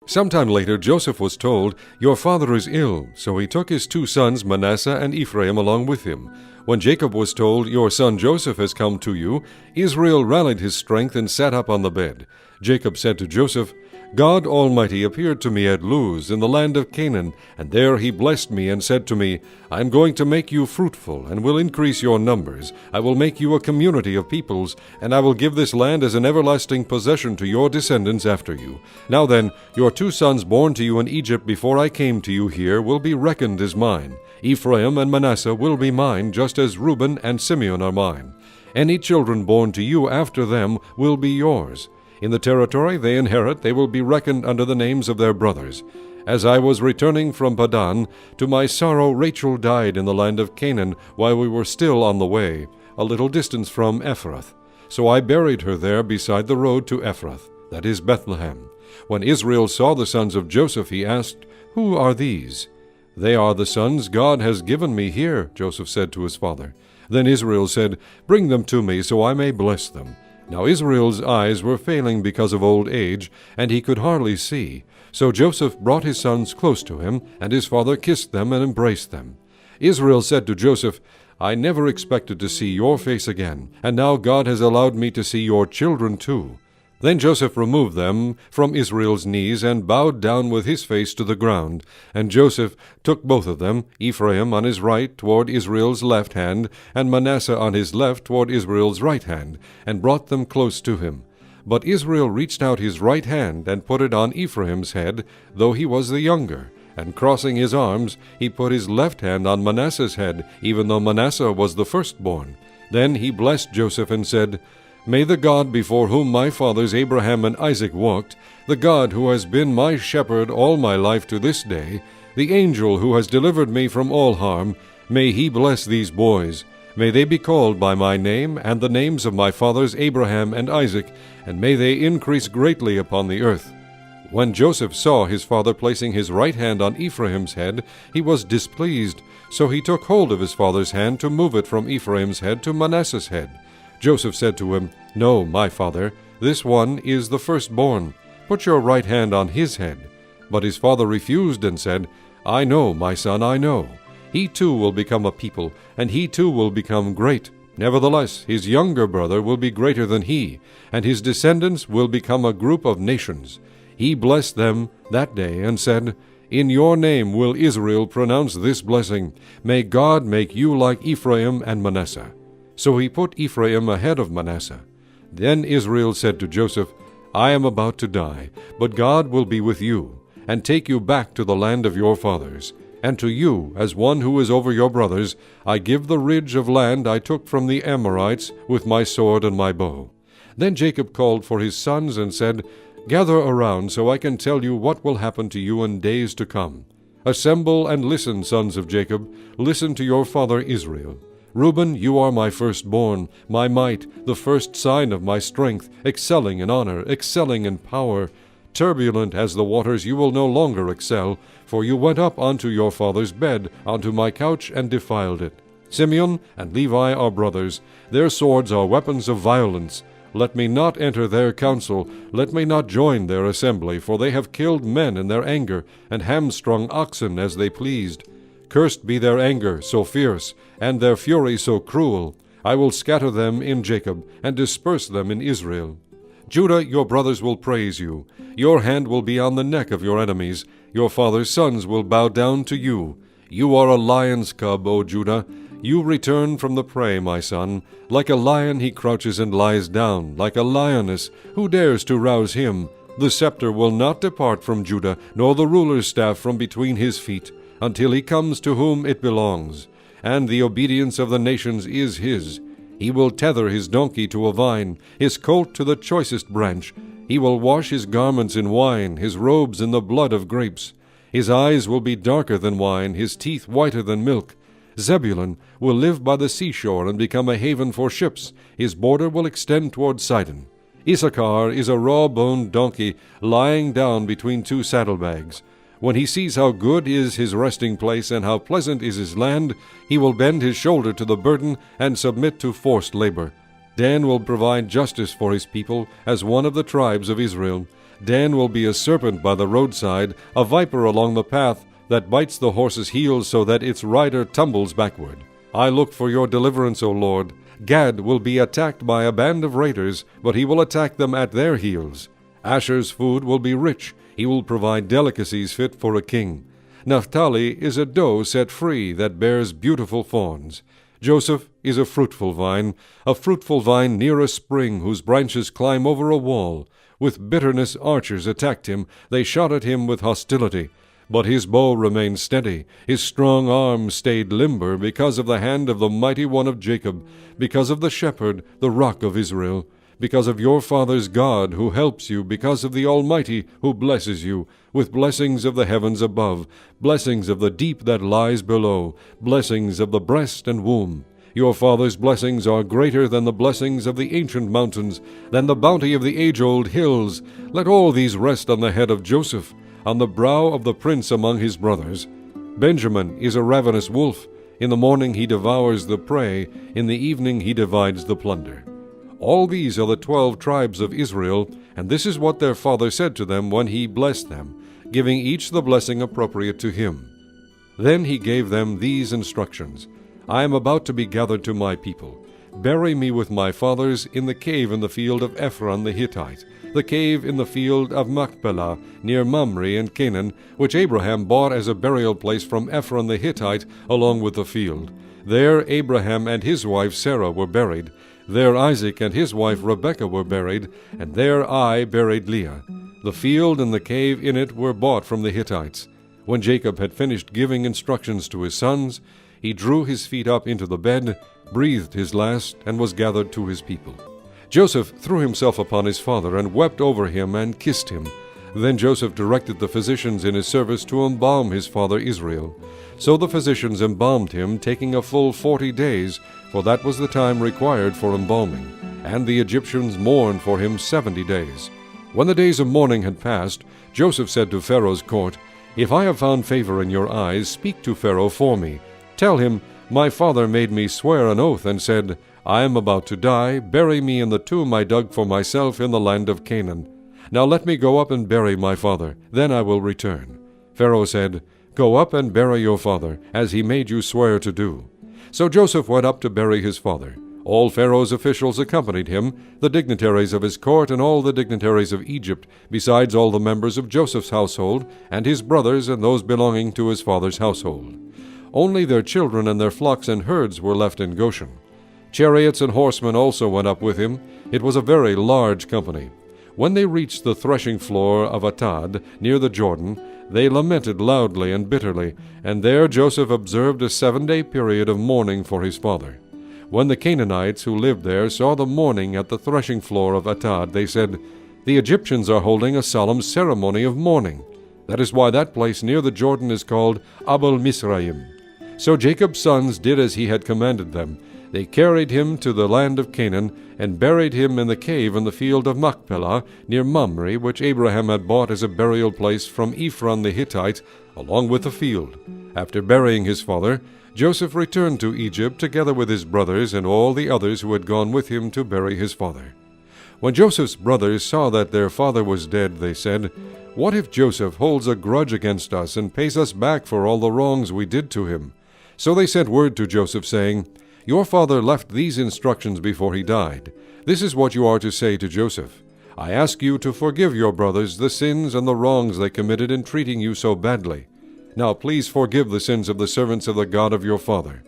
Sometime later, Joseph was told, "Your father is ill," so he took his 2 sons, Manasseh and Ephraim, along with him. When Jacob was told, "Your son Joseph has come to you," Israel rallied his strength and sat up on the bed. Jacob said to Joseph, "God Almighty appeared to me at Luz in the land of Canaan, and there he blessed me and said to me, I am going to make you fruitful and will increase your numbers. I will make you a community of peoples, and I will give this land as an everlasting possession to your descendants after you. Now then, your 2 sons born to you in Egypt before I came to you here will be reckoned as mine. Ephraim and Manasseh will be mine, just as Reuben and Simeon are mine. Any children born to you after them will be yours. In the territory they inherit, they will be reckoned under the names of their brothers. As I was returning from Padan, to my sorrow Rachel died in the land of Canaan while we were still on the way, a little distance from Ephrath. So I buried her there beside the road to Ephrath, that is Bethlehem. When Israel saw the sons of Joseph, he asked, Who are these? They are the sons God has given me here, Joseph said to his father. Then Israel said, Bring them to me, so I may bless them. Now Israel's eyes were failing because of old age, and he could hardly see. So Joseph brought his sons close to him, and his father kissed them and embraced them. Israel said to Joseph, I never expected to see your face again, and now God has allowed me to see your children too. Then Joseph removed them from Israel's knees and bowed down with his face to the ground. And Joseph took both of them, Ephraim on his right toward Israel's left hand, and Manasseh on his left toward Israel's right hand, and brought them close to him. But Israel reached out his right hand and put it on Ephraim's head, though he was the younger. And crossing his arms, he put his left hand on Manasseh's head, even though Manasseh was the firstborn. Then he blessed Joseph and said, May the God before whom my fathers Abraham and Isaac walked, the God who has been my shepherd all my life to this day, the angel who has delivered me from all harm, may he bless these boys. May they be called by my name and the names of my fathers Abraham and Isaac, and may they increase greatly upon the earth. When Joseph saw his father placing his right hand on Ephraim's head, he was displeased, so he took hold of his father's hand to move it from Ephraim's head to Manasseh's head. Joseph said to him, No, my father, this one is the firstborn. Put your right hand on his head. But his father refused and said, I know, my son, I know. He too will become a people, and he too will become great. Nevertheless, his younger brother will be greater than he, and his descendants will become a group of nations. He blessed them that day and said, In your name will Israel pronounce this blessing. May God make you like Ephraim and Manasseh. So he put Ephraim ahead of Manasseh. Then Israel said to Joseph, I am about to die, but God will be with you, and take you back to the land of your fathers. And to you, as one who is over your brothers, I give the ridge of land I took from the Amorites with my sword and my bow. Then Jacob called for his sons and said, Gather around, so I can tell you what will happen to you in days to come. Assemble and listen, sons of Jacob. Listen to your father Israel. Reuben, you are my firstborn, my might, the first sign of my strength, excelling in honor, excelling in power. Turbulent as the waters you will no longer excel, for you went up onto your father's bed, onto my couch, and defiled it. Simeon and Levi are brothers. Their swords are weapons of violence. Let me not enter their council, let me not join their assembly, for they have killed men in their anger, and hamstrung oxen as they pleased. Cursed be their anger so fierce, and their fury so cruel. I will scatter them in Jacob, and disperse them in Israel. Judah, your brothers will praise you. Your hand will be on the neck of your enemies. Your father's sons will bow down to you. You are a lion's cub, O Judah. You return from the prey, my son. Like a lion he crouches and lies down, like a lioness. Who dares to rouse him? The scepter will not depart from Judah, nor the ruler's staff from between his feet, until he comes to whom it belongs. And the obedience of the nations is his. He will tether his donkey to a vine, his colt to the choicest branch. He will wash his garments in wine, his robes in the blood of grapes. His eyes will be darker than wine, his teeth whiter than milk. Zebulun will live by the seashore and become a haven for ships. His border will extend toward Sidon. Issachar is a raw-boned donkey lying down between 2 saddlebags. When he sees how good is his resting place and how pleasant is his land, he will bend his shoulder to the burden and submit to forced labor. Dan will provide justice for his people as one of the tribes of Israel. Dan will be a serpent by the roadside, a viper along the path that bites the horse's heels so that its rider tumbles backward. I look for your deliverance, O Lord. Gad will be attacked by a band of raiders, but he will attack them at their heels. Asher's food will be rich. He will provide delicacies fit for a king. Naphtali is a doe set free that bears beautiful fawns. Joseph is a fruitful vine near a spring whose branches climb over a wall. With bitterness archers attacked him. They shot at him with hostility. But his bow remained steady. His strong arm stayed limber because of the hand of the mighty one of Jacob, because of the shepherd, the rock of Israel, because of your father's God who helps you, because of the Almighty who blesses you, with blessings of the heavens above, blessings of the deep that lies below, blessings of the breast and womb. Your father's blessings are greater than the blessings of the ancient mountains, than the bounty of the age-old hills. Let all these rest on the head of Joseph, on the brow of the prince among his brothers. Benjamin is a ravenous wolf. In the morning he devours the prey, in the evening he divides the plunder. All these are the 12 tribes of Israel, and this is what their father said to them when he blessed them, giving each the blessing appropriate to him. Then he gave them these instructions. I am about to be gathered to my people. Bury me with my fathers in the cave in the field of Ephron the Hittite, the cave in the field of Machpelah, near Mamre in Canaan, which Abraham bought as a burial place from Ephron the Hittite, along with the field. There Abraham and his wife Sarah were buried. There Isaac and his wife Rebekah were buried, and there I buried Leah. The field and the cave in it were bought from the Hittites. When Jacob had finished giving instructions to his sons, he drew his feet up into the bed, breathed his last, and was gathered to his people. Joseph threw himself upon his father and wept over him and kissed him. Then Joseph directed the physicians in his service to embalm his father Israel. So the physicians embalmed him, taking a full 40 days, for that was the time required for embalming. And the Egyptians mourned for him 70 days. When the days of mourning had passed, Joseph said to Pharaoh's court, If I have found favor in your eyes, speak to Pharaoh for me. Tell him, My father made me swear an oath and said, I am about to die. Bury me in the tomb I dug for myself in the land of Canaan. Now let me go up and bury my father. Then I will return. Pharaoh said, Go up and bury your father, as he made you swear to do. So Joseph went up to bury his father. All Pharaoh's officials accompanied him, the dignitaries of his court and all the dignitaries of Egypt, besides all the members of Joseph's household, and his brothers and those belonging to his father's household. Only their children and their flocks and herds were left in Goshen. Chariots and horsemen also went up with him. It was a very large company. When they reached the threshing floor of Atad, near the Jordan, they lamented loudly and bitterly, and there Joseph observed a 7-day period of mourning for his father. When the Canaanites who lived there saw the mourning at the threshing floor of Atad, they said, The Egyptians are holding a solemn ceremony of mourning. That is why that place near the Jordan is called Abel Misraim. So Jacob's sons did as he had commanded them. They carried him to the land of Canaan, and buried him in the cave in the field of Machpelah, near Mamre, which Abraham had bought as a burial place from Ephron the Hittite, along with the field. After burying his father, Joseph returned to Egypt together with his brothers and all the others who had gone with him to bury his father. When Joseph's brothers saw that their father was dead, they said, What if Joseph holds a grudge against us and pays us back for all the wrongs we did to him? So they sent word to Joseph, saying, Your father left these instructions before he died. This is what you are to say to Joseph. I ask you to forgive your brothers the sins and the wrongs they committed in treating you so badly. Now please forgive the sins of the servants of the God of your father.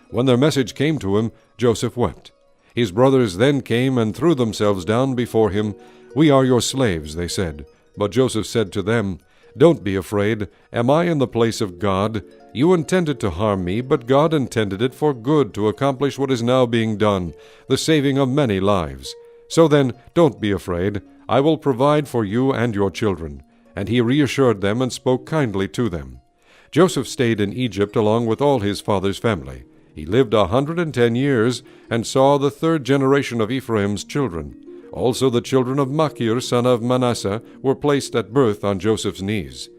When their message came to him, Joseph wept. His brothers then came and threw themselves down before him. We are your slaves, they said. But Joseph said to them, Don't be afraid. Am I in the place of God? You intended to harm me, but God intended it for good to accomplish what is now being done, the saving of many lives. So then, don't be afraid. I will provide for you and your children. And he reassured them and spoke kindly to them. Joseph stayed in Egypt along with all his father's family. He lived 110 years and saw the 3rd generation of Ephraim's children. Also the children of Machir, son of Manasseh, were placed at birth on Joseph's knees.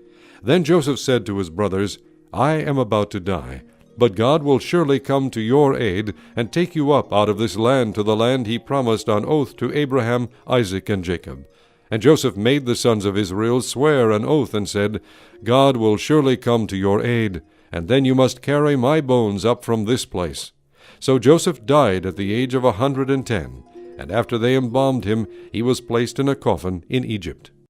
Then Joseph said to his brothers, I am about to die, but God will surely come to your aid and take you up out of this land to the land he promised on oath to Abraham, Isaac, and Jacob. And Joseph made the sons of Israel swear an oath and said, God will surely come to your aid, and then you must carry my bones up from this place. So Joseph died at the age of 110, and after they embalmed him, he was placed in a coffin in Egypt.